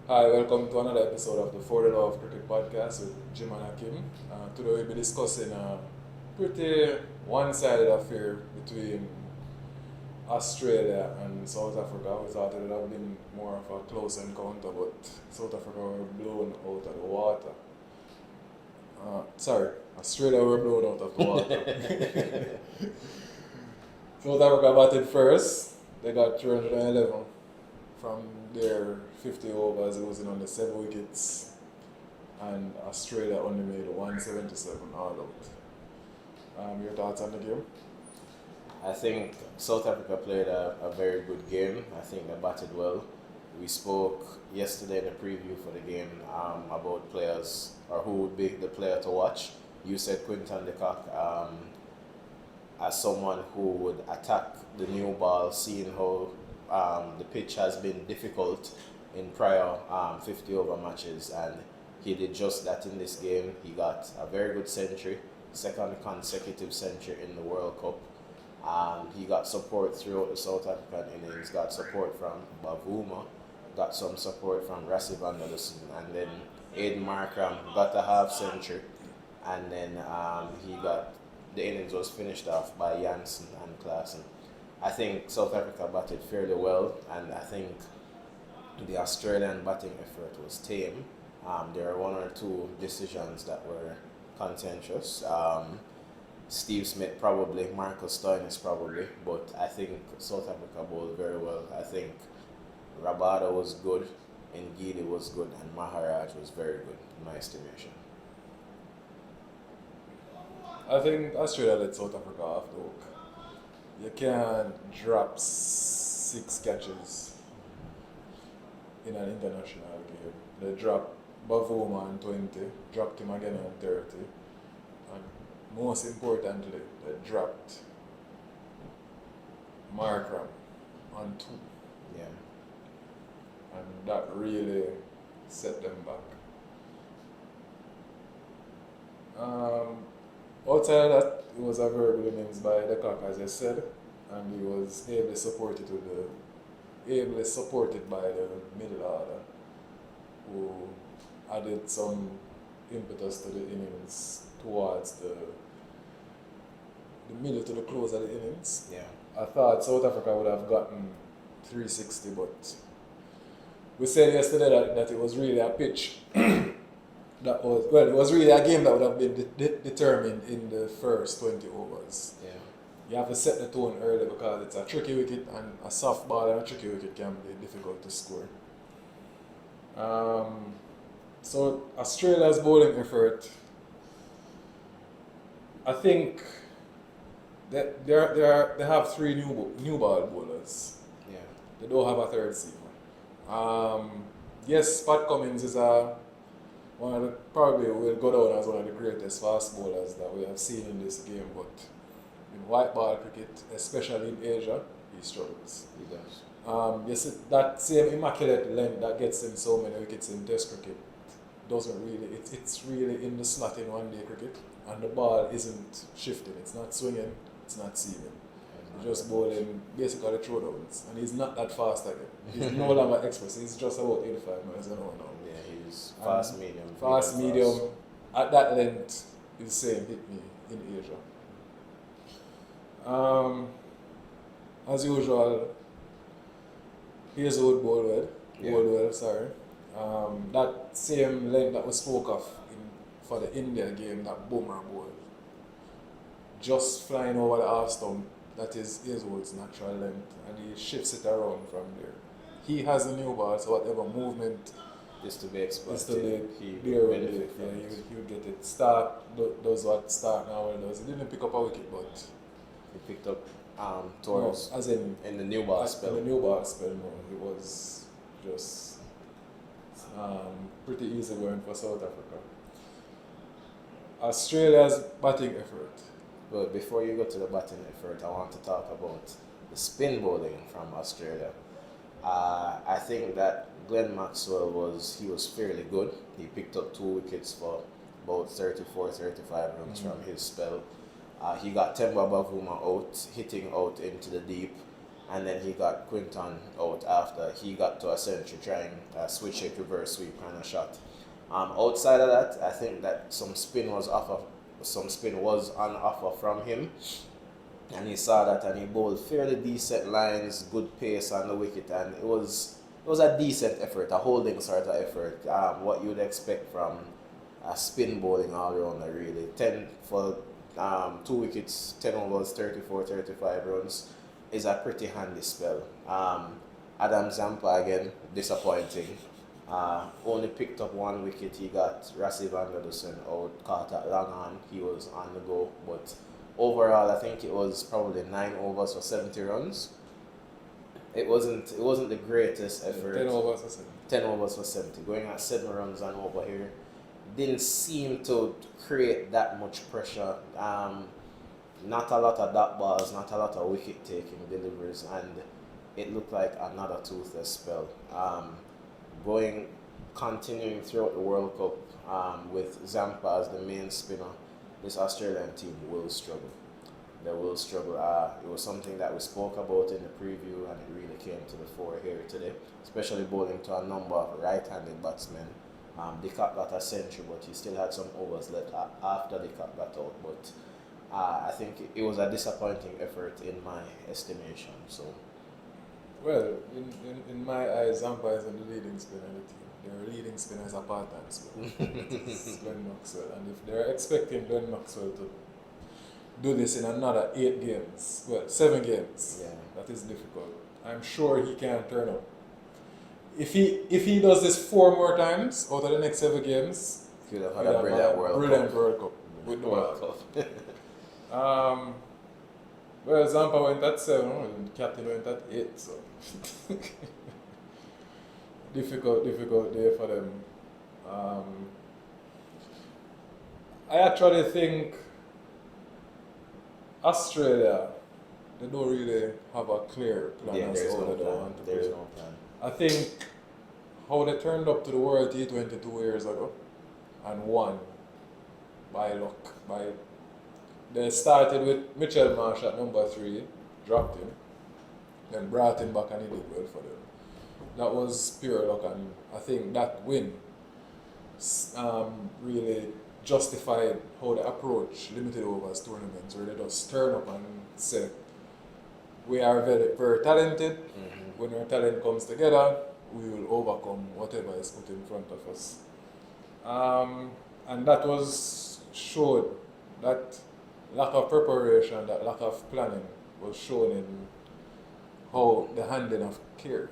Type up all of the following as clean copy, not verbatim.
Hi, welcome to another episode of the For the Love of Cricket podcast with Jim and Akim. Today we'll be discussing a pretty one-sided affair between Australia and South Africa. We thought it would have been more of a close encounter, but South Africa were blown out of the water. Sorry, Australia were blown out of the water. South Africa batted first. They got 311 from their 50 overs, losing only 7 wickets, and Australia only made 177 all out. Your thoughts on the game? I think South Africa played a very good game. I think they batted well. We spoke yesterday in the preview for the game about players or who would be the player to watch. You said Quinton de Kock as someone who would attack the new ball, seeing how the pitch has been difficult in prior 50 over matches, and he did just that in this game. He got a very good century, second consecutive century in the World Cup. He got support throughout the South African innings, got support from Bavuma, got some support from Rassie van der Dussen, and then Aiden Markram got a half century, and then the innings was finished off by Jansen and Klaassen. I think South Africa batted fairly well, and I think the Australian batting effort was tame. There were one or two decisions that were contentious. Steve Smith probably, Marcus Stoinis probably, but I think South Africa bowled very well. I think Rabada was good, Ngidi was good, and Maharaj was very good, in my estimation. I think Australia let South Africa off the hook. You can't drop 6 catches in an international game. They dropped Bavuma on 20, dropped him again on 30, and most importantly, they dropped Markram on 2. Yeah. And that really set them back. Outside of that, it was a very good innings by the Cock, as I said, and he was ably supported by the middle order, who added some impetus to the innings towards the middle to the close of the innings. Yeah. I thought South Africa would have gotten 360, but we said yesterday that it was really a pitch it was really a game that would have been determined in the first 20 overs. Yeah. You have to set the tone early because it's a tricky wicket, and a soft ball and a tricky wicket can be difficult to score. So Australia's bowling effort, I think they have 3 new ball bowlers. Yeah. They don't have a third seamer. Yes, Pat Cummins is probably will go down as one of the greatest fast bowlers that we have seen in this game, but in white ball cricket, especially in Asia, he struggles. He does. Yes, that same immaculate length that gets him so many wickets in Test cricket doesn't really. It's really in the slot in one-day cricket, and the ball isn't shifting. It's not swinging. It's not seaming. He's just bowling basically throwdowns, and he's not that fast again. He's no longer express. He's just about 85 miles an hour now. Yeah, he's fast, medium. Fast, medium. At that length, is the same hit me in Asia. As usual, Hazelwood bowled well, sorry. That same length that we spoke of for the India game, that Bumrah bowled, just flying over the half stump, that is Hazelwood's natural length, and he shifts it around from there. He has a new ball, so whatever movement is to be exploited. Is to he be would really, benefit from yeah, it. he would get it. Stark does what Stark now does. He didn't pick up a wicket, but He picked up towards as in the new ball spell. In the new ball spell, no, it was just pretty easy going for South Africa. Australia's batting effort. But before you go to the batting effort, I want to talk about the spin bowling from Australia. I think that Glenn Maxwell was fairly good. He picked up 2 wickets for about 34, 35 runs from his spell. He got Temba Bavuma out, hitting out into the deep. and then he got Quinton out after he got to a century trying switch hit reverse sweep kind of shot. Outside of that, I think that some spin was on offer from him, and he saw that and he bowled fairly decent lines, good pace on the wicket, and it was a decent effort, a holding sort of effort. What you'd expect from a spin bowling all rounder really. 10 for 2 wickets, 10 overs, 34, 35 runs is a pretty handy spell. Adam Zampa again, disappointing. Only picked up 1 wicket. He got Rassi van der Dussen out, caught at long on. He was on the go, but overall, I think it was probably 9 overs for 70 runs. It wasn't the greatest effort. 10 overs for 70. 10 overs for 70. Going at 7 runs and over here didn't seem to create that much pressure. Not a lot of dot balls, not a lot of wicket taking deliveries, and it looked like another toothless spell. Continuing throughout the World Cup with Zampa as the main spinner, this Australian team will struggle. They will struggle. It was something that we spoke about in the preview, and it really came to the fore here today, especially bowling to a number of right-handed batsmen. De Kock got a century, but he still had some overs left after De Kock got out. But I think it was a disappointing effort in my estimation. So, Well, in my eyes, Zampa isn't the leading spinner of the team. Their leading spinner is a part-time spinner. It's Glenn Maxwell. And if they're expecting Glenn Maxwell to do this in another 8 games, 7 games, yeah. that is difficult. I'm sure he can turn up. If he does this 4 more times out of the next 7 games, Could have had a brilliant World Cup with the ball. Well, Zampa went at 7 and Captain went at 8, so difficult day for them. I actually think Australia, they don't really have a clear plan Yeah, as there's to how no they plan. want to There's play. no plan. I think how they turned up to the World T20 2 years ago and won by luck. They started with Mitchell Marsh at number 3, dropped him, then brought him back and he did well for them. That was pure luck, and I think that win really justified how they approach limited overs tournaments, where they just turn up and say, we are very, very talented. Mm-hmm. When our talent comes together, we will overcome whatever is put in front of us. And that showed that lack of preparation, that lack of planning was shown in how the handling of Kerr.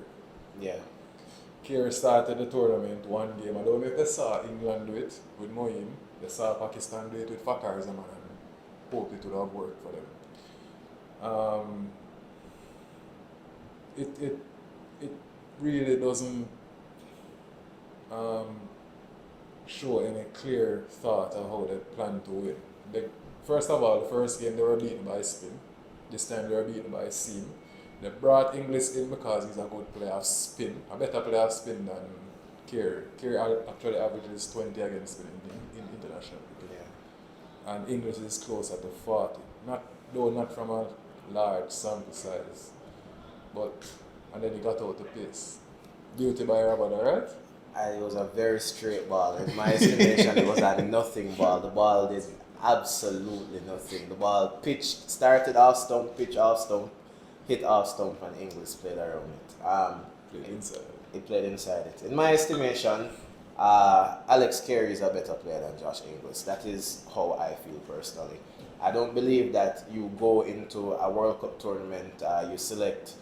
Yeah. Kerr started the tournament 1 game. I don't know if they saw England do it with Moeen. They saw Pakistan do it with Fakhar Zaman and hope it would have worked for them. It really doesn't show any clear thought of how they plan to win. First of all, the first game they were beaten by spin. This time they were beaten by seam. They brought Inglis in because he's a good player of spin, a better player of spin than Kerr. Kerr actually averages 20 against spin in international cricket. Yeah. And Inglis is closer to 40. Not from a large sample size. And then he got out the pace. Beauty by Rabada, right? It was a very straight ball. In my estimation, it was a nothing ball. The ball did absolutely nothing. The ball started off stump, pitch off stump, hit off stump, and Inglis played around it. Played inside. He played inside it. In my estimation, Alex Carey is a better player than Josh Inglis. That is how I feel personally. I don't believe that you go into a World Cup tournament, you select.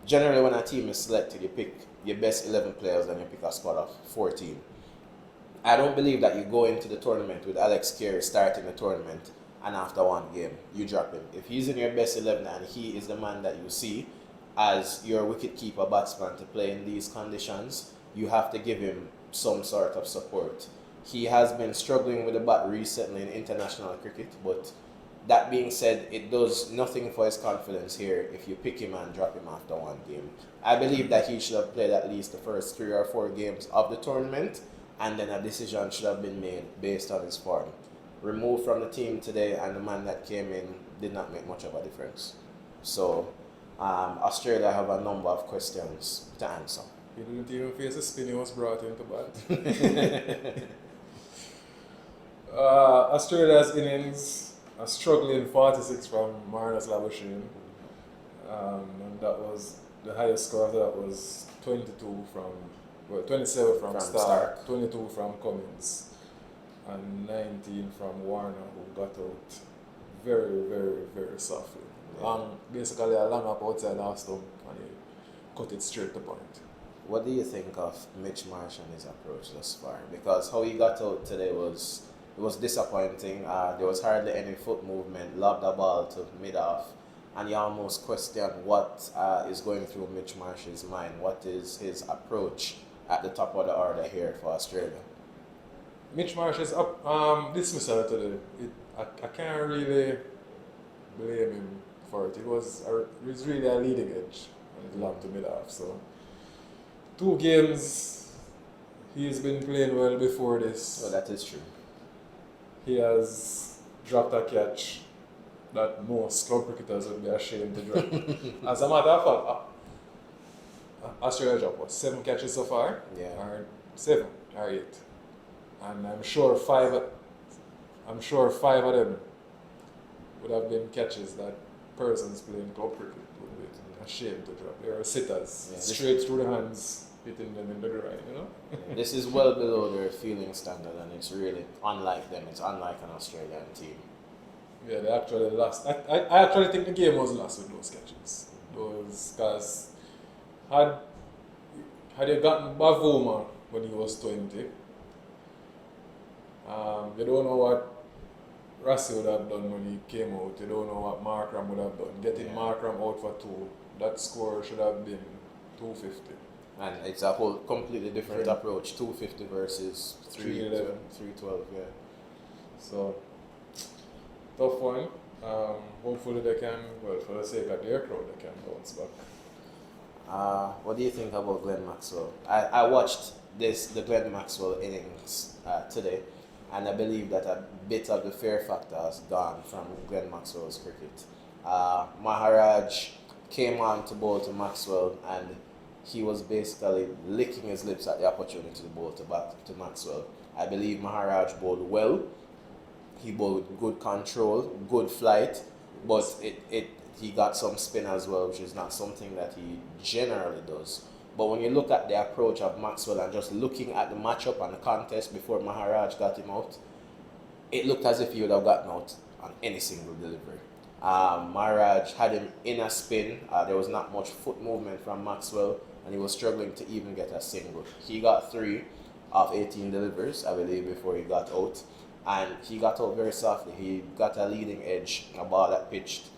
Generally, when a team is selected, you pick your best 11 players and you pick a squad of 14. I don't believe that you go into the tournament with Alex Carey starting the tournament and after 1 game, you drop him. If he's in your best 11 and he is the man that you see as your wicketkeeper batsman to play in these conditions, you have to give him some sort of support. He has been struggling with the bat recently in international cricket, but that being said, it does nothing for his confidence here if you pick him and drop him after 1 game. I believe that he should have played at least the first 3 or 4 games of the tournament, and then a decision should have been made based on his form. Removed from the team today, and the man that came in did not make much of a difference. So Australia have a number of questions to answer. He didn't even face a spin, he was brought into bat. Australia's innings, a struggling 46 from Marnus Labuschagne. And that was the highest score after that was 27 from Stark, 22 from Cummins, and 19 from Warner, who got out very, very, very softly. Yeah. Basically a long up outside half stump, and he cut it straight to point. What do you think of Mitch Marsh and his approach thus far? Because how he got out today was disappointing. There was hardly any foot movement, lobbed the ball to mid-off, and you almost question what is going through Mitch Marsh's mind. What is his approach at the top of the order here for Australia? Mitch Marsh's dismissal today, I can't really blame him for it. It was really a leading edge, and it lobbed to mid-off. So 2 games, he's been playing well before this. Well, that is true. He has dropped a catch that most club cricketers would be ashamed to drop. As a matter of fact, Australia dropped 7 catches so far? Yeah. Or 7 or 8. And I'm sure five of them would have been catches that persons playing club cricket would be ashamed to drop. They are sitters, straight through the hands, hitting them in the groin, you know? This is well below their fielding standard, and it's really unlike them. It's unlike an Australian team. Yeah, they actually lost. I actually think the game was lost with those catches. Because had you gotten Bavuma when he was 20, you don't know what Rassi would have done when he came out. You don't know what Markram would have done. Getting Markram out for 2, that score should have been 250. And it's a whole completely different approach. 250 versus 311. 312, yeah. So, tough one. Hopefully they can, well, for the sake of their crowd, they can bounce back. What do you think about Glenn Maxwell? I watched the Glenn Maxwell innings today, and I believe that a bit of the fear factor has gone from Glenn Maxwell's cricket. Maharaj came on to bowl to Maxwell, and he was basically licking his lips at the opportunity to bowl to Maxwell. I believe Maharaj bowled well. He bowled with good control, good flight, but he got some spin as well, which is not something that he generally does. But when you look at the approach of Maxwell and just looking at the matchup and the contest before Maharaj got him out, it looked as if he would have gotten out on any single delivery. Maharaj had him in a spin. There was not much foot movement from Maxwell, and he was struggling to even get a single. He got 3 of 18 deliveries, I believe, before he got out. And he got out very softly. He got a leading edge, a ball that pitched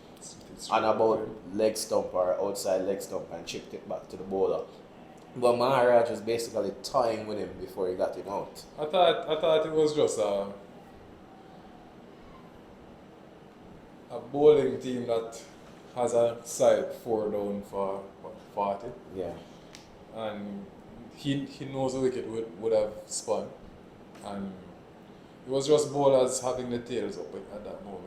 on about leg stump or outside leg stump and chipped it back to the bowler. But Maharaj was basically toying with him before he got him out. I thought it was just a bowling team that has a side 4 down for 40. Yeah. And he knows the wicket would have spun. And it was just bowlers having the tails up at that moment.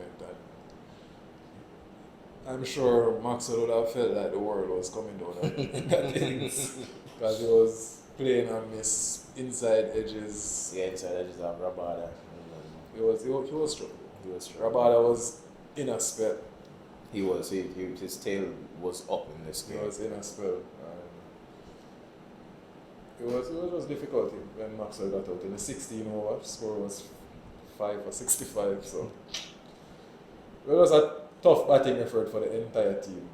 And I'm sure Maxwell would have felt like the world was coming down at that innings. Because he was playing on his inside edges. Yeah, inside edges of Rabada. He was struggling. He was struggling. Rabada was in a spell. He was. His tail was up in this game. He was in a spell. It was just difficult when Maxwell got out. In the 16 over, score was 5 for 65. So it was a tough batting effort for the entire team.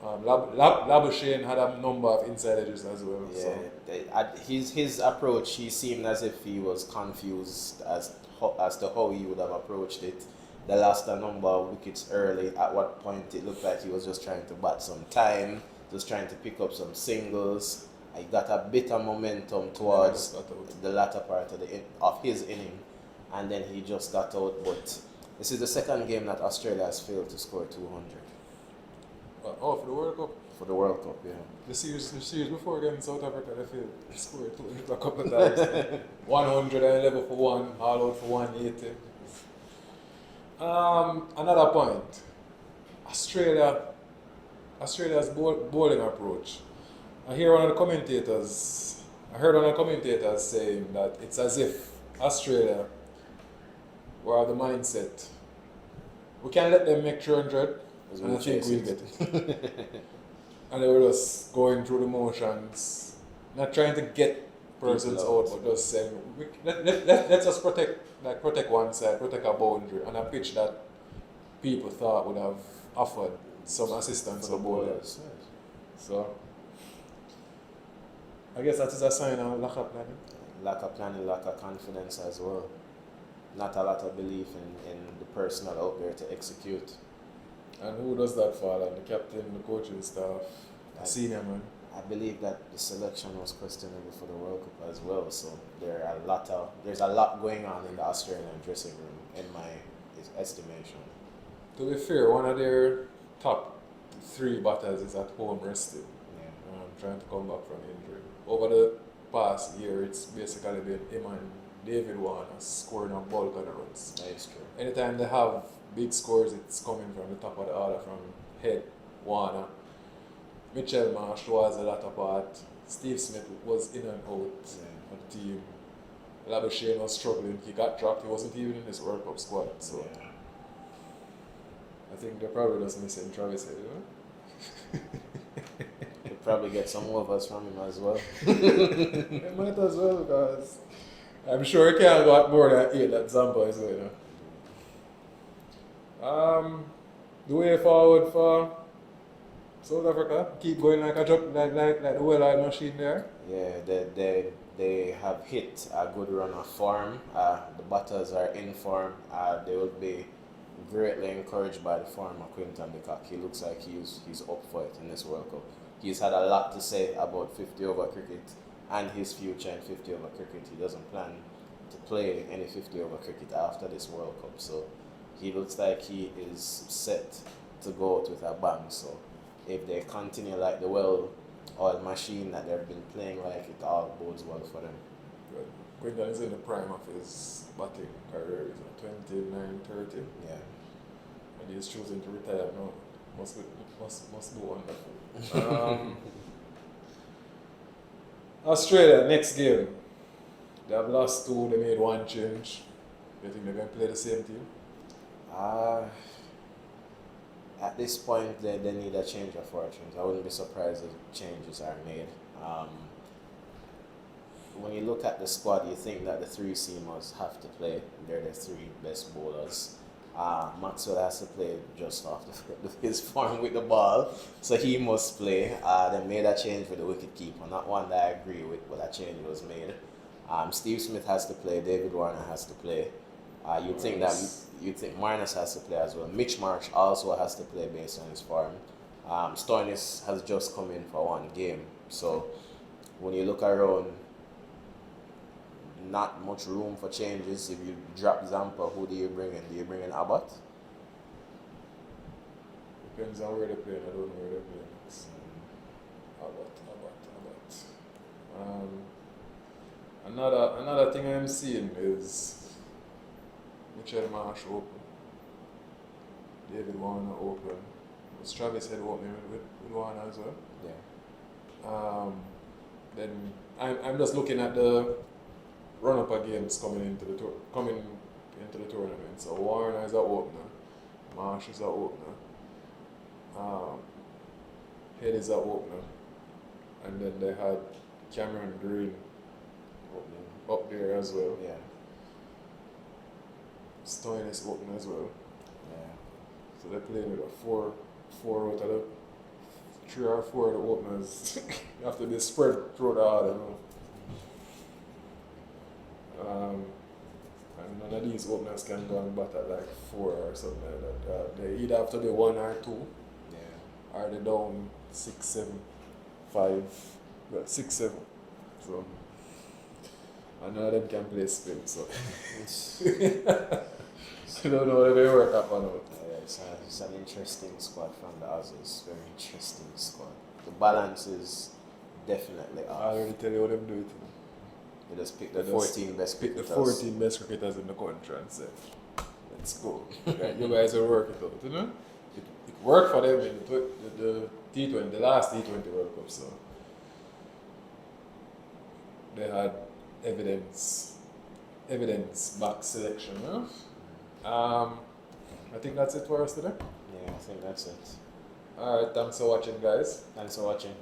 Labuschagne had a number of inside edges as well. Yeah, so. His approach, he seemed as if he was confused as to how he would have approached it. They lost a number of wickets early. At what point it looked like he was just trying to bat some time, just trying to pick up some singles. He got a bit of momentum towards the latter part of his inning, and then he just got out. But this is the second game that Australia has failed to score 200. For the World Cup? For the World Cup, yeah. The series before against South Africa, they failed. They scored 200 a couple of times. 111 for 1, all out for 180. Another point. Australia Australia's bowling approach. I heard one of the commentators saying that it's as if Australia were of the mindset we can let them make 300 and I think we'll get it. And they were just going through the motions, not trying to get persons out, but just saying let's just protect one side, protect a boundary, and a pitch that people thought would have offered some assistance to bowlers. So I guess that is a sign of lack of planning. Lack of planning, lack of confidence as well. Not a lot of belief in the personnel out there to execute. And who does that fall on? The captain, the coaching staff, the senior man? I believe that the selection was questionable for the World Cup as well. So there's a lot going on in the Australian dressing room, in my estimation. To be fair, one of their top 3 batters is at home resting. Yeah. Trying to come back from injury. Over the past year, it's basically been him and David Warner scoring a bulk of the runs. That is true. Anytime they have big scores, it's coming from the top of the order, from Head, Warner. Mitchell Marsh was a lot of part. Steve Smith was in and out of the team. Labuschagne was struggling. He got dropped. He wasn't even in this World Cup squad. So I think they're probably just missing Travis Head, you know? You'll probably get some overs from him as well. They might as well, because I'm sure he can't go at more than 8 at Zampa as well, you know? The way forward for South Africa, keep going like a truck, like the well-oiled machine there. Yeah, they have hit a good run of form. The batters are in form. They will be greatly encouraged by the form of Quinton de Kock. He looks like he's up for it in this World Cup. He's had a lot to say about 50 over cricket and his future in 50 over cricket. He doesn't plan to play any 50 over cricket after this World Cup. So he looks like he is set to go out with a bang. So if they continue like the well-oiled machine that they've been playing like, it all bodes well for them. Good. Quinton is in the prime of his batting career, is 29, 30. Yeah. And he's choosing to retire now. Must be wonderful. Australia, next game. They have lost 2, they made 1 change. Do you think they're going to play the same team? At this point, they need a change of fortunes. I wouldn't be surprised if changes are made. When you look at the squad, you think that the 3 seamers have to play. They're the 3 best bowlers. Maxwell has to play just off his form with the ball, so he must play. They made a change with the wicketkeeper, not one that I agree with, but a change was made. Steve Smith has to play. David Warner has to play. You think Marnus has to play as well. Mitch Marsh also has to play based on his form. Stoinis has just come in for 1 game, so when you look around, not much room for changes. If you drop Zampa, who do you bring in? Do you bring in Abbott? Depends on where they play. I don't know where they play next. Abbott. Another thing I'm seeing is Mitchell Marsh open, David Warner open. Was Travis Head opening with Warner as well? Yeah. Then I'm just looking at the run-up games coming into the tournament. So Warner is an opener, Marsh is an opener, Head is an opener, and then they had Cameron Green up there as well. Yeah. Stoin is open as well. Yeah. So they're playing with a four out of the 3 or 4 of the openers after they spread through the order. And none of these openers can go and bat at like 4 or something like that. They either have to be 1 or 2, or they're down 6, 7, 5, 6, 7. So, and none of them can play spin, so I don't know if they work up or not. It's an interesting squad from the Aussies. Very interesting squad. The balance is definitely off. I already tell you how them do it. They just pick the 14 best cricketers. The 14 best cricketers in the country and say, let's go. You guys will work it out, you know? It worked for them in the T20, the last T20 World Cup, so they had evidence back selection. Huh? I think that's it for us today. Yeah, I think that's it. Alright, thanks for watching, guys. Thanks for watching.